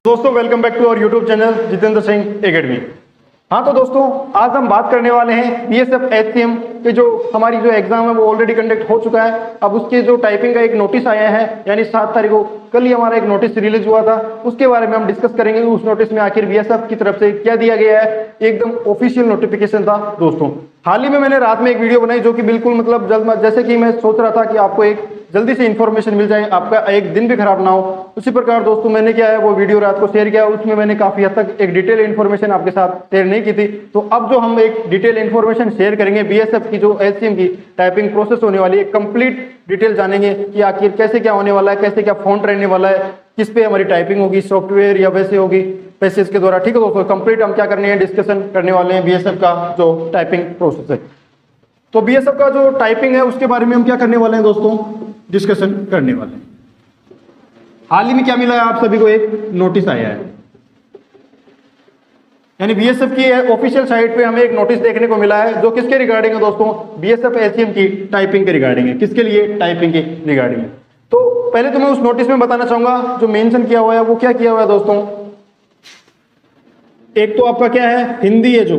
दोस्तों welcome back to our YouTube channel Jitendra Singh academy. हाँ तो दोस्तों आज हम बात करने वाले हैं बीएसएफ एचसीएम के जो हमारी जो एग्जाम है वो ऑलरेडी कंडक्ट हो चुका है। अब उसके जो टाइपिंग का एक नोटिस आया है यानी 7 तारीख को कल ही हमारा एक नोटिस रिलीज हुआ था, उसके बारे में हम डिस्कस करेंगे। उस नोटिस में आखिर बीएसएफ की तरफ से क्या दिया गया है, एकदम ऑफिशियल नोटिफिकेशन था दोस्तों। हाल ही में मैंने रात में एक वीडियो बनाई जो कि बिल्कुल मतलब जल्द, जैसे कि मैं सोच रहा था कि आपको एक जल्दी से इन्फॉर्मेशन मिल जाए, आपका एक दिन भी खराब ना हो, उसी प्रकार दोस्तों मैंने क्या है वो वीडियो रात को शेयर किया। उसमें मैंने काफी हद तक एक डिटेल इन्फॉर्मेशन आपके साथ शेयर नहीं की थी। तो अब जो हम एक डिटेल इन्फॉर्मेशन शेयर करेंगे बीएसएफ की जो एचसीएम की टाइपिंग प्रोसेस होने वाली है, कंप्लीट डिटेल जानेंगे कि आखिर कैसे क्या होने वाला है, कैसे क्या फॉन्ट रहने वाला है, किस पे हमारी टाइपिंग होगी, सॉफ्टवेयर या वैसे होगी पैसेज के द्वारा। ठीक है दोस्तों, कंप्लीट हम क्या करने हैं, डिस्कशन करने वाले हैं बीएसएफ का जो टाइपिंग प्रोसेस है। तो बीएसएफ का जो टाइपिंग है उसके बारे में हम क्या करने वाले हैं दोस्तों, डिस्कशन करने वाले हैं। हाल ही में क्या मिला है, आप सभी को एक नोटिस आया है, यानी बीएसएफ की ऑफिशियल साइट पे हमें एक नोटिस देखने को मिला है जो किसके रिगार्डिंग है दोस्तों, बीएसएफ एचसीएम की टाइपिंग के रिगार्डिंग है। किसके लिए, टाइपिंग के रिगार्डिंग है। तो पहले तो मैं उस नोटिस में बताना चाहूंगा जो मेंशन किया हुआ है वो क्या किया हुआ है दोस्तों। एक तो आपका क्या है, हिंदी है, जो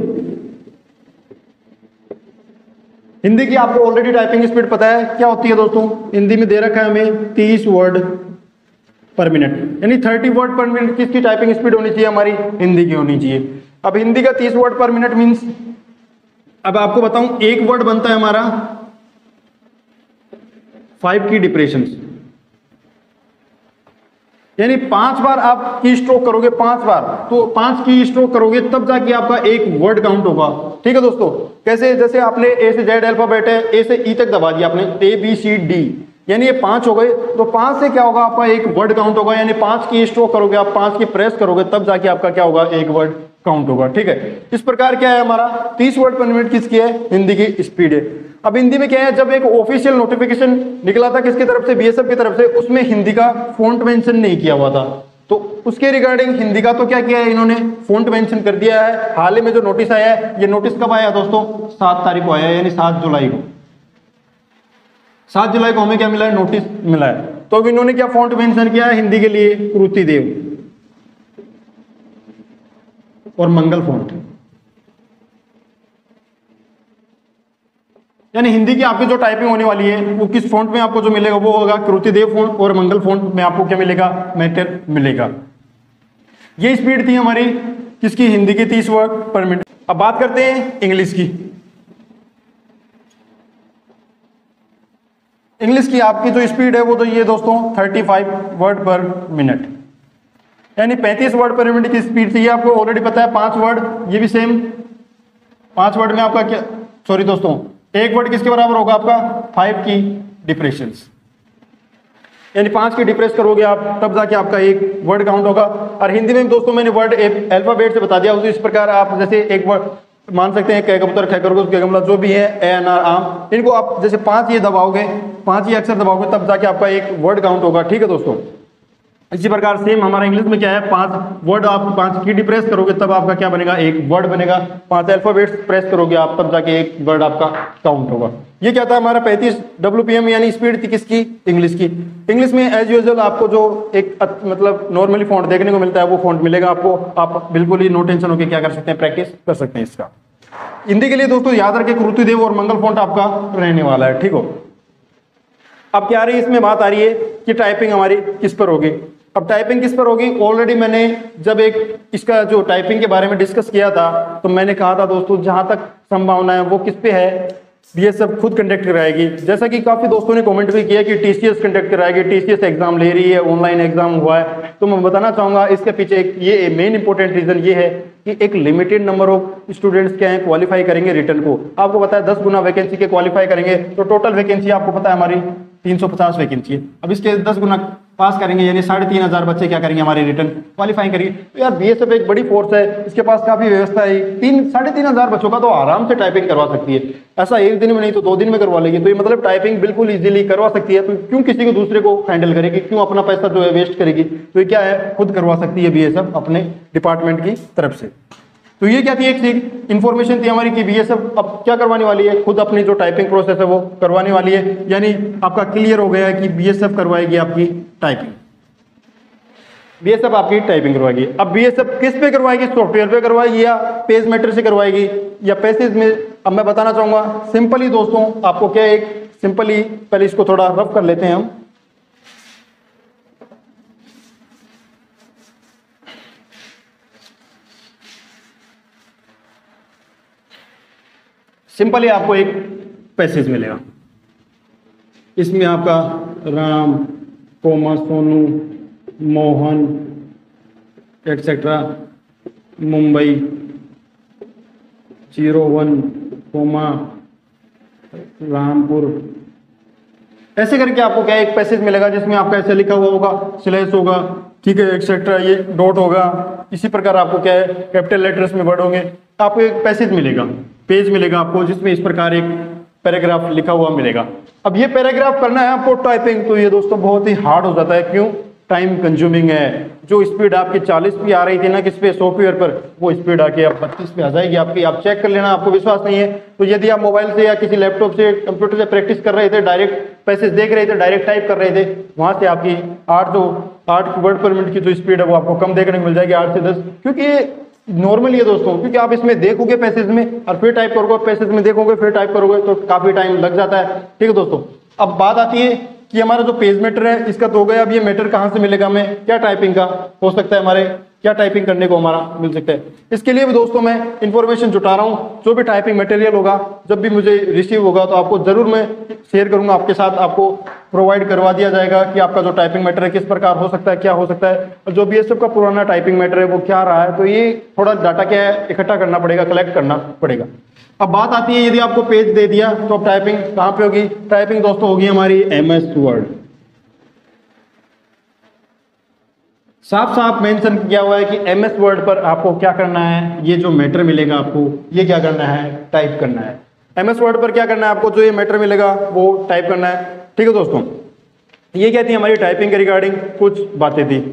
हिंदी की आपको ऑलरेडी टाइपिंग स्पीड पता है क्या होती है दोस्तों। हिंदी में दे रखा है हमें 30 वर्ड पर मिनट, यानी 30 वर्ड पर मिनट किसकी टाइपिंग स्पीड होनी चाहिए, हमारी हिंदी की होनी चाहिए। अब हिंदी का 30 वर्ड पर मिनट मीन्स, अब आपको बताऊं एक वर्ड बनता है हमारा 5 की डिप्रेशन, यानी 5 बार आप की स्ट्रोक करोगे, 5 बार, तो 5 की स्ट्रोक करोगे तब जाके आपका एक वर्ड काउंट होगा। ठीक है दोस्तों, कैसे, जैसे आपने ए से जेड अल्फाबेट है, ए से ई तक दबा दिया आपने, ए बी सी डी, यानी ये 5 हो गए, तो 5 से क्या होगा, आपका एक वर्ड काउंट होगा। यानी 5 की स्ट्रोक करोगे आप, 5 की प्रेस करोगे तब जाके आपका क्या होगा, एक वर्ड काउंट होगा। ठीक है, इस प्रकार क्या है हमारा 30 वर्ड पर मिनट किसकी है, हिंदी की स्पीड है। अब हिंदी में क्या है, जब एक ऑफिशियल नोटिफिकेशन निकला था किसकी तरफ से, बीएसएफ की तरफ से, उसमें हिंदी का फॉन्ट मेंशन नहीं किया हुआ था, तो उसके रिगार्डिंग हिंदी का तो क्या किया है इन्होंने, फॉन्ट मेंशन कर दिया है। हाल ही में जो नोटिस आया है, ये नोटिस कब आया दोस्तों, 7 तारीख को आया है, यानी 7 जुलाई को। 7 जुलाई को हमें क्या मिला है, नोटिस मिला है। तो अब इन्होंने क्या फॉन्ट मेंशन किया है हिंदी के लिए, कृति देव और मंगल फॉन्ट, यानी हिंदी की आपकी जो टाइपिंग होने वाली है वो किस फॉन्ट में आपको जो मिलेगा वो होगा कृति देव फॉन्ट, और मंगल फॉन्ट में आपको क्या मिलेगा, मैटर मिलेगा। ये स्पीड थी हमारी किसकी, हिंदी की 30 वर्ड पर मिनट। अब बात करते हैं इंग्लिश की। इंग्लिश की आपकी जो स्पीड है वो तो ये दोस्तों 35 वर्ड पर मिनट, यानी 35 वर्ड पर मिनट की स्पीड थी। आपको ऑलरेडी पता है 5 वर्ड, ये भी सेम 5 वर्ड में आपका क्या, सॉरी दोस्तों, एक वर्ड किसके बराबर होगा आपका, 5 की डिप्रेशन, यानी 5 की डिप्रेस करोगे आप तब जाके आपका एक वर्ड काउंट होगा। और हिंदी में दोस्तों मैंने वर्ड अल्फाबेट से बता दिया, इस प्रकार आप जैसे एक वर्ड मान सकते हैं, कै कबूतर, खे खरगोश, के गमला, जो भी है, ए अनार आम, इनको आप जैसे 5 ये दबाओगे, 5 ये अक्षर दबाओगे तब जाके आपका एक वर्ड काउंट होगा। ठीक है दोस्तों, इसी प्रकार सेम हमारा इंग्लिश में क्या है, 5 वर्ड आप 5 की डिप्रेस करोगे तब आपका क्या बनेगा, एक वर्ड बनेगा। 5 अल्फाबेट्स प्रेस करोगे आप तब जाके एक वर्ड आपका काउंट होगा। ये क्या था हमारा 35 WPM, यानी स्पीड थी किसकी, इंग्लिश की। इंग्लिश में एज यूजुअल आपको जो एक मतलब नॉर्मली फॉन्ट देखने को मिलता है वो फॉन्ट मिलेगा आपको, आप बिल्कुल ही नो टेंशन होकर क्या कर सकते हैं, प्रैक्टिस कर सकते हैं इसका। हिंदी के लिए दोस्तों याद रखें कृति देव और मंगल फॉन्ट आपका रहने वाला है। ठीक हो, अब क्या आ रही है इसमें बात आ रही है कि टाइपिंग हमारी किस पर होगी। अब टाइपिंग किस पर होगी, ऑलरेडी मैंने जब एक इसका जो टाइपिंग के बारे में डिस्कस किया था तो मैंने कहा था दोस्तों जहां तक संभावना है वो किस पे है, बीएसएफ खुद कंडक्ट कराएगी। जैसा कि काफी दोस्तों ने कमेंट भी किया कि टीसीएस कंडक्ट कराएगी, टीसीएस एग्जाम ले रही है, ऑनलाइन एग्जाम हुआ है। तो मैं बताना चाहूंगा इसके पीछे एक ये मेन इंपॉर्टेंट रीजन ये है कि एक लिमिटेड नंबर ऑफ स्टूडेंट्स क्या है क्वालिफाई करेंगे रिटर्न को। आपको पता है 10 गुना वैकेंसी के क्वालिफाई करेंगे तो टोटल वैकेंसी आपको पता है हमारी 350 वैकेंसी है। अब इसके 10 गुना पास करेंगे यानी 3500 बच्चे क्या करेंगे, हमारे रिटर्न क्वालिफाई करेंगे। तो यार बीएसएफ एक बड़ी फोर्स है, इसके पास काफी व्यवस्था है, 3500 बच्चों का तो आराम से टाइपिंग करवा सकती है। ऐसा एक दिन में नहीं तो 2 दिन में करवा लेगी। तो ये मतलब टाइपिंग बिल्कुल इजीली करवा सकती है। तो क्यों किसी को दूसरे को हैंडल करेगी, क्यों अपना पैसा जो है वेस्ट करेगी। तो ये क्या है, खुद करवा सकती है बीएसएफ अपने डिपार्टमेंट की तरफ से। तो ये क्या थी, एक इंफॉर्मेशन थी हमारी कि बीएसएफ अब क्या करवाने वाली है, खुद अपनी जो टाइपिंग प्रोसेस है वो करवाने वाली है। यानी आपका क्लियर हो गया है कि बीएसएफ करवाएगी आपकी टाइपिंग। बीएसएफ आपकी टाइपिंग करवाएगी। अब बीएसएफ किस पे करवाएगी, सॉफ्टवेयर पे करवाएगी या पेज मेटर से करवाएगी या पैसेज में। अब मैं बताना चाहूंगा सिंपली दोस्तों आपको क्या, एक सिंपली पहले इसको थोड़ा रफ कर लेते हैं हम। सिंपली आपको एक पैसेज मिलेगा, इसमें आपका Ram comma Sonu Mohan etcetera Mumbai 01 comma Rampur, ऐसे करके आपको क्या एक पैसेज मिलेगा जिसमें आपका ऐसे लिखा हुआ होगा, स्लैश होगा, ठीक है, एक्सेट्रा ये डॉट होगा। इसी प्रकार आपको क्या है कैपिटल लेटर्स में वर्ड होंगे, आपको एक पैसेज मिलेगा, पेज मिलेगा आपको जिसमें इस प्रकार एक पैराग्राफ लिखा हुआ मिलेगा। अब ये पैराग्राफ करना है आपको टाइपिंग, तो ये दोस्तों बहुत ही हार्ड हो जाता है। क्यों? टाइम कंज्यूमिंग है। जो स्पीड आपकी 40 पे आ रही थी ना किस पे, सॉफ्टवेयर पर, वो स्पीड आके अब 25 पे आ जाएगी आपकी। आप चेक कर लेना, आपको विश्वास नहीं है तो यदि आप मोबाइल से या किसी लैपटॉप से कंप्यूटर से प्रैक्टिस कर रहे थे, डायरेक्ट पैसेज देख रहे थे, डायरेक्ट टाइप कर रहे थे, वहां से आपकी 8 वर्ड पर मिनट की जो स्पीड है वो आपको कम देखने को मिल जाएगी, 8 से 10, क्योंकि नॉर्मली है दोस्तों, क्योंकि आप इसमें देखोगे पैसेज में और फिर टाइप करोगे, पैसेज में देखोगे फिर टाइप करोगे तो काफी टाइम लग जाता है। ठीक है दोस्तों, अब बात आती है कि हमारा जो पेज मेटर है इसका तो हो गया। अब ये मेटर कहाँ से मिलेगा, हमें क्या टाइपिंग का हो सकता है, हमारे क्या टाइपिंग करने को हमारा मिल सकता है। इसके लिए भी दोस्तों मैं इंफॉर्मेशन जुटा रहा हूँ, जो भी टाइपिंग मटेरियल होगा जब भी मुझे रिसीव होगा तो आपको जरूर मैं शेयर करूंगा आपके साथ, आपको प्रोवाइड करवा दिया जाएगा कि आपका जो टाइपिंग मैटर है किस प्रकार हो सकता है, क्या हो सकता है, और जो बीएसएफ का पुराना टाइपिंग मैटर है वो क्या रहा है। तो ये थोड़ा डाटा क्या है इकट्ठा करना पड़ेगा, कलेक्ट करना पड़ेगा। अब बात आती है यदि आपको पेज दे दिया तो अब टाइपिंग कहाँ पे होगी, टाइपिंग दोस्तों होगी हमारी एमएस वर्ड। साफ साफ मेंशन किया हुआ है कि एमएस वर्ड पर आपको क्या करना है, ये जो मैटर मिलेगा आपको ये क्या करना है, टाइप करना है। एमएस वर्ड पर क्या करना है आपको, जो ये मैटर मिलेगा वो टाइप करना है। ठीक है दोस्तों, ये क्या थी हमारी टाइपिंग के रिगार्डिंग कुछ बातें थी।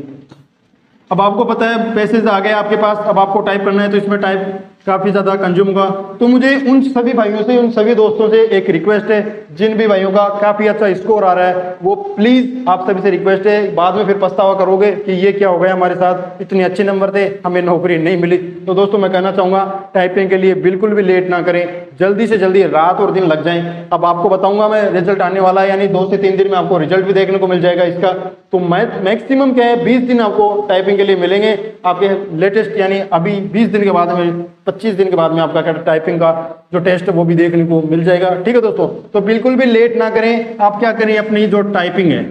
अब आपको पता है पैसेज आ गए आपके पास, अब आपको टाइप करना है तो इसमें टाइप काफी ज्यादा कंज्यूम होगा। तो मुझे उन सभी भाइयों से, उन सभी दोस्तों से एक रिक्वेस्ट है, जिन भी भाइयों का काफी अच्छा स्कोर आ रहा है वो प्लीज आप सभी से रिक्वेस्ट है, बाद में फिर पछतावा करोगे कि ये क्या हो गया हमारे साथ, इतने अच्छे नंबर थे हमें नौकरी नहीं मिली। तो दोस्तों मैं कहना चाहूंगा टाइपिंग के लिए बिल्कुल भी लेट ना करें, जल्दी से जल्दी, रात और दिन लग जाए। अब आपको बताऊंगा मैं रिजल्ट आने वाला है, यानी 2 से 3 दिन में आपको रिजल्ट भी देखने को मिल जाएगा इसका। तो मैक्सिमम क्या है 20 दिन आपको टाइपिंग के लिए मिलेंगे आपके लेटेस्ट, यानी अभी 20 दिन के बाद में, 25 दिन के बाद में आपका टाइपिंग का जो टेस्ट है वो भी देखने को मिल जाएगा। ठीक है दोस्तों, तो बिल्कुल भी लेट ना करें। आप क्या करें, अपनी जो टाइपिंग है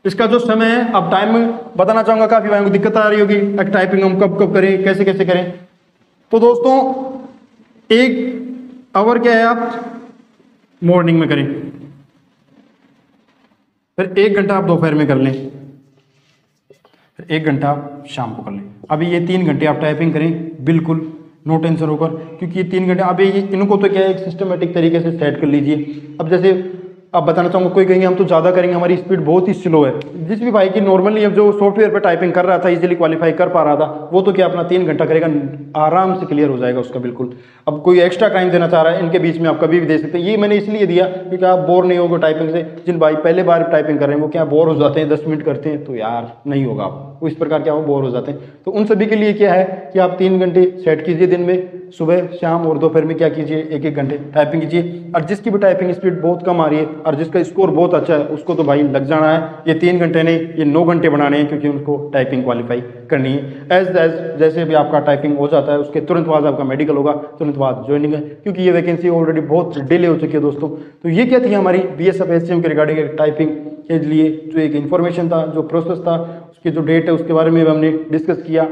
इसका जो समय है, अब टाइम बताना चाहूंगा, काफी भाइयों को दिक्कत आ रही होगी टाइपिंग हम कब कब करें, कैसे कैसे करें। तो दोस्तों 1 आवर क्या है आप मॉर्निंग में करें, फिर 1 घंटा आप दोपहर में कर लें, फिर 1 घंटा आप शाम को कर लें। अभी ये 3 घंटे आप टाइपिंग करें, बिल्कुल नो टेंशन होकर, क्योंकि ये 3 घंटे अभी इनको तो क्या है एक सिस्टमेटिक तरीके से सेट कर लीजिए। अब जैसे आप बताना चाहूँगा, कोई कहेंगे हम तो ज़्यादा करेंगे, हमारी स्पीड बहुत ही स्लो है। जिस भी भाई की नॉर्मली अब जो सॉफ्टवेयर पर टाइपिंग कर रहा था, इजीली क्वालिफाई कर पा रहा था, वो तो क्या अपना 3 घंटा करेगा, आराम से क्लियर हो जाएगा उसका बिल्कुल। अब कोई एक्स्ट्रा टाइम देना चाह रहा है, इनके बीच में आप कभी भी दे सकते हैं। ये मैंने इसलिए दिया क्योंकि आप बोर नहीं होगे टाइपिंग से। जिन भाई पहले बार टाइपिंग कर रहे हैं वो क्या बोर हो जाते हैं, 10 मिनट करते हैं तो यार नहीं होगा, आपको इस प्रकार क्या हो बोर हो जाते हैं। तो उन सभी के लिए क्या है कि आप 3 घंटे सेट कीजिए दिन में, सुबह शाम और दोपहर में क्या कीजिए 1-1 घंटे टाइपिंग कीजिए। और जिसकी भी टाइपिंग स्पीड बहुत कम आ रही है और जिसका स्कोर बहुत अच्छा है उसको तो भाई लग जाना है, ये 3 घंटे नहीं ये 9 घंटे बनाने हैं, क्योंकि उनको टाइपिंग क्वालिफाई करनी है। जैसे भी आपका टाइपिंग हो जाता है उसके तुरंत बाद आपका मेडिकल होगा, तुरंत बाद ज्वाइनिंग है, क्योंकि ये वैकेंसी ऑलरेडी बहुत डिले हो चुकी है दोस्तों। तो ये क्या थी हमारी बीएसएफ एससीएम के रिगार्डिंग टाइपिंग के लिए जो एक इन्फॉर्मेशन था, जो प्रोसेस था, उसकी जो डेट है उसके बारे में हमने डिस्कस किया।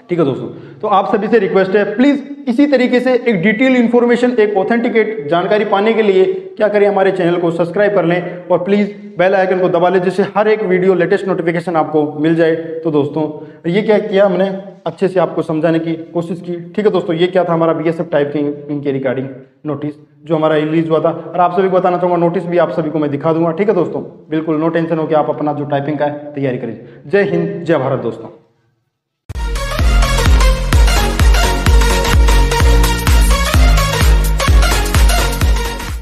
ठीक है दोस्तों, तो आप सभी से रिक्वेस्ट है प्लीज इसी तरीके से एक डिटेल इन्फॉर्मेशन, एक ऑथेंटिकेट जानकारी पाने के लिए क्या करें, हमारे चैनल को सब्सक्राइब कर लें और प्लीज बेल आइकन को दबा लें, जिससे हर एक वीडियो लेटेस्ट नोटिफिकेशन आपको मिल जाए। तो दोस्तों ये क्या किया हमने, अच्छे से आपको समझाने की कोशिश की। ठीक है दोस्तों, ये क्या था हमारा बीएसएफ टाइपिंग के रिगार्डिंग नोटिस जो हमारा रिलीज हुआ था, और आप सभी को बताना चाहूंगा नोटिस भी आप सभी को मैं दिखा दूंगा। ठीक है दोस्तों, बिल्कुल नो टेंशन हो कि आप अपना जो टाइपिंग का है तैयारी करिए। जय हिंद, जय भारत दोस्तों।